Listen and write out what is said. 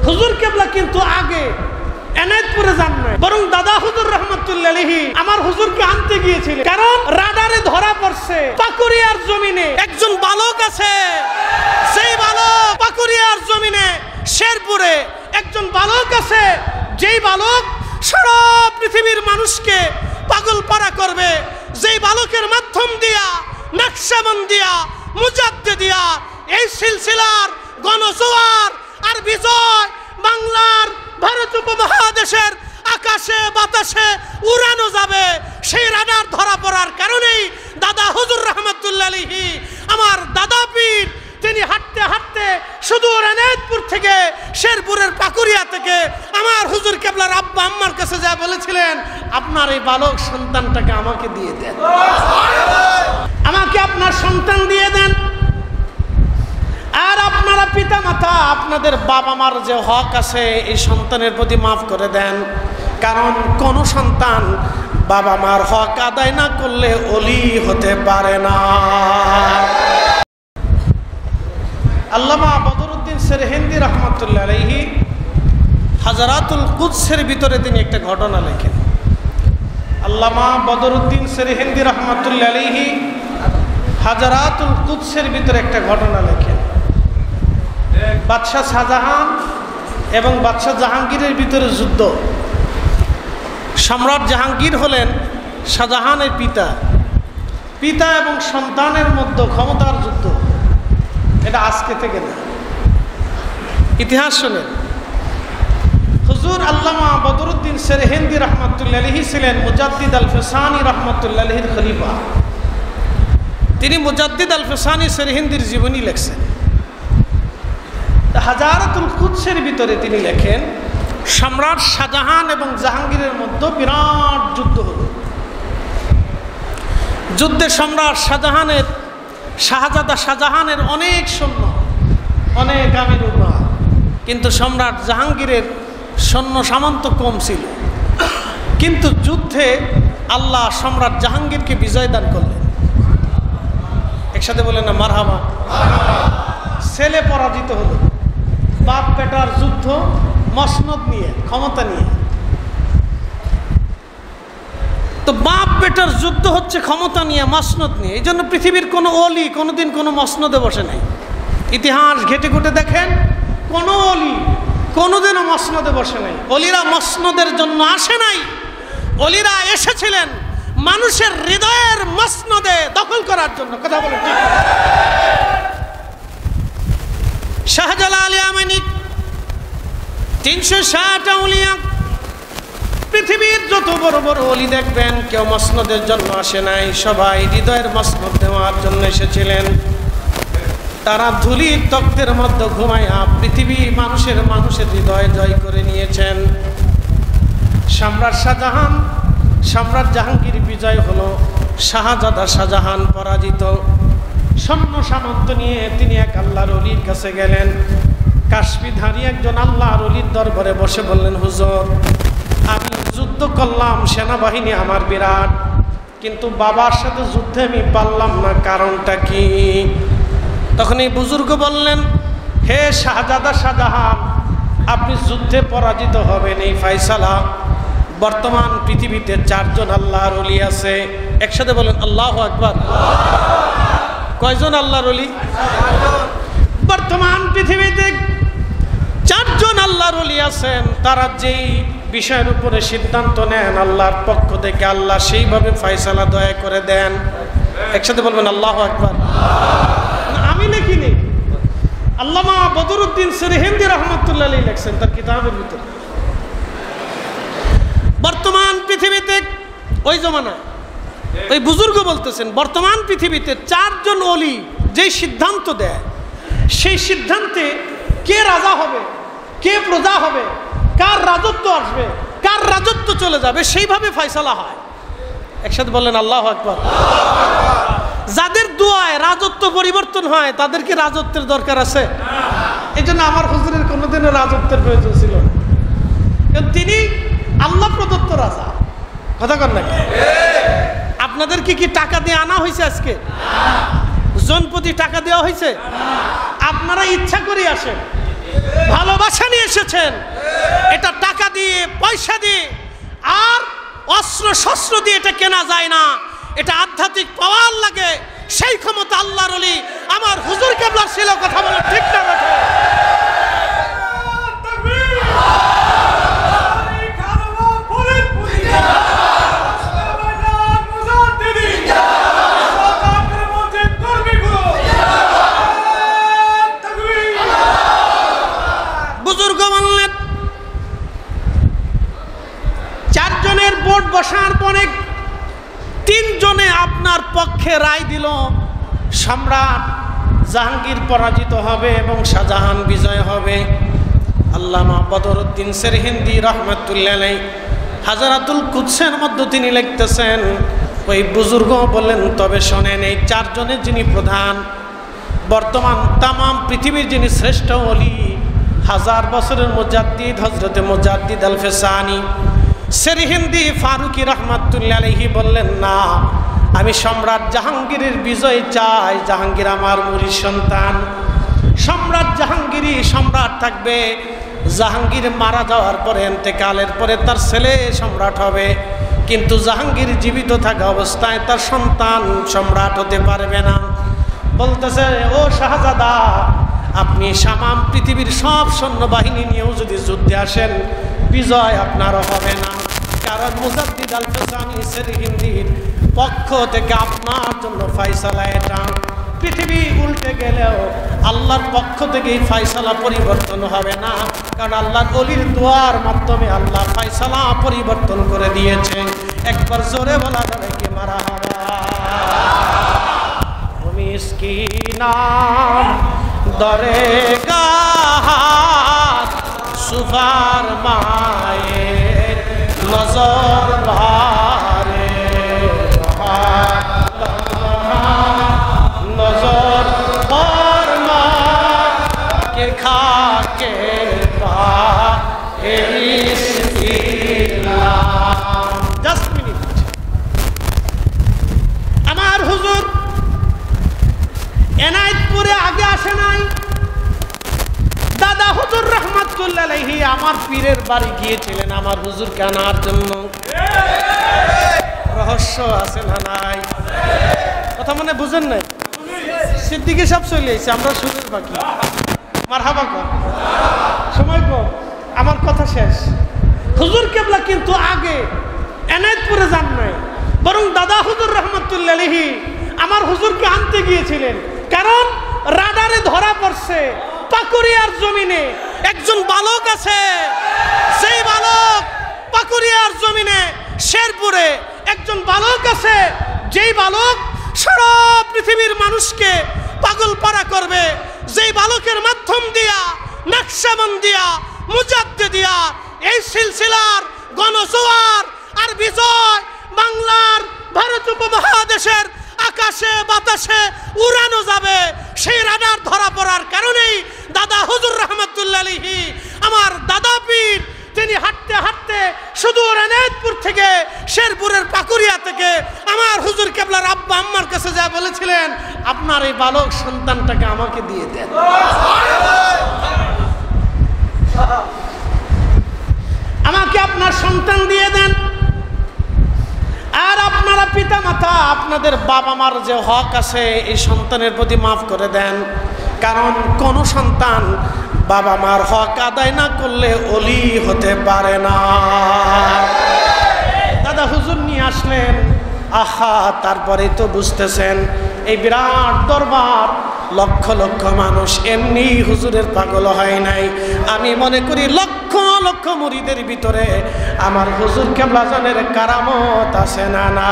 হুজুর কেবলা কিন্তু আগে এনায়েতপুরে যান নাই, বরং দাদা হুজুর রহমাতুল্লাহ আলাইহি আমার হুজুরকে আনতে গিয়েছিলেন। কারণ রাডারে ধরা পড়ছে পাকুড়িয়ার জমিনে একজন বালক আছে, সেই বালক পাকুড়িয়ার জমিনে শেরপুরে একজন বালক আছে, যেই বালক সারা পৃথিবীর মানুষকে পাগল পারা করবে, যেই বালকের মাধ্যম দিয়া নকশবন্দিয়া মুজাদ্দিদিয়া এই সিলসিলার গণজোয়ার আর বিজয় বাংলার ভারত উপমহাদেশের আকাশে বাতাসে উড়ানো যাবে, সেই রাডার ধরা পড়ার কারণেই দাদা হুজুর রহমাতুল্লাহ আলাইহি আমার দাদা পীর তিনি হাঁটতে হাঁটতে সুদূর এনায়েতপুর থেকে শেরপুরের পাকুড়িয়া থেকে আমার হুজুর কেবলার আব্বা আম্মার কাছে যা বলেছিলেন, আপনার এই বালক সন্তানটাকে আমাকে দিয়ে দেন, আমাকে আপনার সন্তান দিয়ে দেন। আর আপনারা পিতা মাতা আপনাদের বাবা মার যে হক আছে এই সন্তানের প্রতি মাফ করে দেন, কারণ কোন সন্তান বাবা মার হক আদায় না করলে ওলি হতে পারে না। আল্লামা বদরুদ্দিন সেরহিন্দি রহমাতুল্লাহ আলাইহি হাজারাতুল কুদসের ভিতরে তিনি একটা ঘটনা লেখেন। আল্লামা বদরুদ্দিন সেরহিন্দি রহমাতুল্লাহ আলাইহি হাজারাতুল কুদসের ভিতরে একটা ঘটনা লেখেন। বাদশাহ শাহজাহান এবং বাদশাহ জাহাঙ্গীরের ভিতরে যুদ্ধ। সম্রাট জাহাঙ্গীর হলেন শাহজাহানের পিতা, পিতা এবং সন্তানের মধ্যে ক্ষমতার যুদ্ধ। এটা আজকে থেকে না, ইতিহাস শোনেন। হুজুর আল্লামা বদরুদ্দিন সেরহিন্দি রহমাতুল্লাহ আলাইহি ছিলেন মুজাদ্দিদ আল ফিসানি রহমাতুল্লাহ আলাইহির খলিফা। তিনি মুজাদ্দিদ আল ফিসানি সেরহিন্দির জীবনী লেখছেন। হাজারাতুল কুদসের ভিতরে তিনি লেখেন, সম্রাট শাহজাহান এবং জাহাঙ্গীরের মধ্যে বিরাট যুদ্ধ হল। যুদ্ধে সম্রাট শাহজাদা শাহজাহানের অনেক সৈন্য, অনেক আমির উমরা, কিন্তু সম্রাট জাহাঙ্গীরের সৈন্য সামন্ত কম ছিল। কিন্তু যুদ্ধে আল্লাহ সম্রাট জাহাঙ্গীরকে বিজয় দান করলেন। একসাথে বলেন না মারহাবা। ছেলে পরাজিত হলো, বাপ বেটার যুদ্ধ, মসনদ নিয়ে, ক্ষমতা নিয়ে। তো বাপ বেটার যুদ্ধ হচ্ছে ক্ষমতা নিয়ে, মসনদ নিয়ে। এই জন্য পৃথিবীর কোনো অলি কোনোদিন কোনো মসনদে বসে নাই। ইতিহাস ঘেটে ঘুটে দেখেন, কোনো অলি কোনোদিনও মসনদে বসে নাই। অলিরা মসনদের জন্য আসে নাই, অলিরা এসেছিলেন মানুষের হৃদয়ের মসনদে দখল করার জন্য। কথা বলে ঠিক। শাহজালাল ইয়ামানি 360 আউলিয়া, পৃথিবীর যত বড় বড় অলি দেখবেন কেউ মসনদের জন্য আসে নাই, সবাই হৃদয়ের মসনদ দেওয়ার জন্য এসেছিলেন। তারা ধুলির তক্তের মধ্যে ঘুমাইয়া পৃথিবী মানুষের হৃদয় জয় করে নিয়েছেন। সম্রাট শাহজাহান, সম্রাট জাহাঙ্গীর বিজয় হলো, শাহজাদা শাহজাহান পরাজিত। সৈন্য সামন্ত নিয়ে তিনি এক আল্লাহর ওলির কাছে গেলেন। কাশ্মীরধারী একজন আল্লাহর ওলির দরবারে বসে বললেন, হুজুর আমি যুদ্ধ করলাম, সেনাবাহিনী আমার বিরাট, কিন্তু বাবার সাথে যুদ্ধে আমি পারলাম না, কারণটা কি? তখন এই বুজুর্গ বললেন, হে শাহজাদা শাহজাহান, আপনি যুদ্ধে পরাজিত হবেন এই ফায়সালা। বর্তমান পৃথিবীতে 4 জন আল্লাহর ওলি আছে। একসাথে বলেন আল্লাহু আকবার। কয়জন আল্লাহর ওলি? বর্তমান পৃথিবীতে 4 জন আল্লাহর ওলি আছেন। তারা যেই বিষয়ের উপরে সিদ্ধান্ত নেন আল্লাহর পক্ষ থেকে, আল্লাহ সেইভাবে ফয়সালা দয়া করে দেন। একসাথে বলবেন আল্লাহু আকবার। আমি লিখিনি, আল্লামা বদরুদ্দিন সেরহিন্দি রহমাতুল্লাহ আলাইহি লেখছেন তার কিতাবের ভিতরে। বর্তমান পৃথিবীতে ওই জমানা ওই বুজুর্গ বলতেছেন, বর্তমান পৃথিবীতে 4 জন ওলি যেই সিদ্ধান্ত দেয়, সেই সিদ্ধান্তে কে রাজা হবে, কে প্রজা হবে, কার রাজত্ব আসবে, কার রাজত্ব চলে যাবে, সেইভাবে ফয়সালা হয়। একসাথে বললেন আল্লাহু আকবার। যাদের দোয়ায় রাজত্ব পরিবর্তন হয় তাদেরকে রাজত্বের দরকার আছে? এই জন্য আমার হুজুরের কোনোদিনও রাজত্বের প্রয়োজন ছিল না, কারণ তিনি আল্লাহ প্রদত্ত রাজা। কথা কন নাকি? আপনাদেরকে কি টাকা দিয়ে আনা হয়েছে? আজকে জনপ্রতি টাকা দেওয়া হয়েছে? আপনারা ইচ্ছা করে আসেন, ভালোবাসা নিয়ে এসেছেন। এটা টাকা দিয়ে, পয়সা দিয়ে আর অস্ত্র শস্ত্র দিয়ে এটা কেনা যায় না, এটা আধ্যাত্মিক পাওয়ার লাগে। সেই ক্ষমতা আল্লাহর ওলি আমার হুজুর কেবলার ছিল। কথা বলে ঠিক না বেঠে? বুজুর্গ বললেন, চারজনের বোর্ড বসার পরে তিনজনে আপনার পক্ষে রায় দিল, সম্রাট জাহাঙ্গীর পরাজিত হবে এবং শাহজাহান বিজয় হবে। আল্লামা বদরউদ্দিন সেরহিন্দি রহমাতুল্লাহ আলাইহি হাজারাতুল কুদসের মধ্যে তিনি লিখতেছেন, ওই বুজুর্গ বললেন, তবে শোনেন, এই চারজনের যিনি প্রধান, বর্তমান তামাম পৃথিবীর যিনি শ্রেষ্ঠ ওলি, 1000 বছরের মুজাদ্দিদ হযরতে মুজাদ্দিদ আল ফেসানি সেরহিন্দি ফারুকি রহমাতুল্লাহ আলাইহি বললেন, না, আমি সম্রাট জাহাঙ্গীরের বিজয় চাই। জাহাঙ্গীর আমার মুরিদ সন্তান, সম্রাট জাহাঙ্গীরই সম্রাট থাকবে। জাহাঙ্গীর মারা যাওয়ার পরে, ইন্তেকালের পরে তার ছেলে সম্রাট হবে, কিন্তু জাহাঙ্গীর জীবিত থাকা অবস্থায় তার সন্তান সম্রাট হতে পারবে না। বলতেছে, ও শাহজাদা, আপনি সামাম পৃথিবীর সব সৈন্যবাহিনী নিয়েও যদি যুদ্ধে আসেন, বিজয় আপনারও হবে না, কারণ মুজাদ্দিদ আল ফেসানি সেরহিন্দির পক্ষ থেকে আপনার জন্য ফয়সালা এটা। পৃথিবী উল্টে গেলেও আল্লাহর পক্ষ থেকে এই ফয়সালা পরিবর্তন হবে না, কারণ আল্লাহর ওলির দোয়ার মাধ্যমে আল্লাহ ফয়সালা পরিবর্তন করে দিয়েছে। একবার জোরে বলা যাবে কি মারহাবা? মিসকিনাম দরেগাহাত সুফার মায়ের নজর ভারে, নজর পর মা কে খাকে পা জাস্ট মিনিট। আমার হুজুর এনায়েতপুরে আগে আসে নাই। দাদা হুজুর রহমাতুল্লাহ আলাইহি আমার পীরের বাড়ি গিয়েছিলেন আমার হুজুরকে আনার জন্য। রহস্য আছে না নাই? কথা মনে বুঝেন নাই? সিদ্দিকী সব চলে এসেছে, আমরা সুরের বাকি। মারহাবা কর, সময় কম, আমার কথা শেষ। হুজুর কেবলা কিন্তু আগে এনায়েতপুরে যান নাই, বরং দাদা হুজুর রহমাতুল্লাহ আলাইহি আমার হুজুরকে আনতে গিয়েছিলেন। কারণ রাডারে ধরা পড়ছে পাকুরিয়ার জমিনে একজন বালক আছে, সেই বালক পাকুরিয়ার জমিনে শেরপুরে একজন বালক আছে, যেই বালক সারা পৃথিবীর মানুষকে পাগল পাড়া করবে, যেই বালকের মাধ্যম দিয়া নকশবন্দিয়া মুজাদ্দিদিয়া এই সিলসিলার গণজোয়ার আর বিজয় বাংলার ভারত উপমহাদেশের আকাশে বাতাসে উড়ানো যাবে। সেই রাডার ধরা পড়ার কারণেই দাদা হুজুর রহমাতুল্লাহ আলাইহি আমার দাদা পীর তিনি হাঁটতে হাঁটতে সুদূর এনায়েতপুর থেকে শেরপুরের পাকুরিয়া থেকে আমার হুজুর কেবলার আব্বা আম্মার কাছে যা বলেছিলেন, আপনার এই বালক সন্তানটাকে আমাকে দিয়ে দেন, আমাকে আপনার সন্তান দিয়ে দেন। আর আপনারা পিতা মাতা, আপনাদের বাবা মার যে হক আছে এই সন্তানের প্রতি মাফ করে দেন, কারণ কোন সন্তান বাবা মার হক আদায় না করলে ওলি হতে পারে না। দাদা হুজুর নিয়ে আসলেন, আহা, তারপরে তো বুঝতেছেন এই বিরাট দরবার, লক্ষ লক্ষ মানুষ এমনি হুজুরের পাগল হয় নাই। আমি মনে করি লক্ষ লক্ষ মুরিদের ভিতরে আমার হুজুর কেবলা জানের কারামত আছে না না।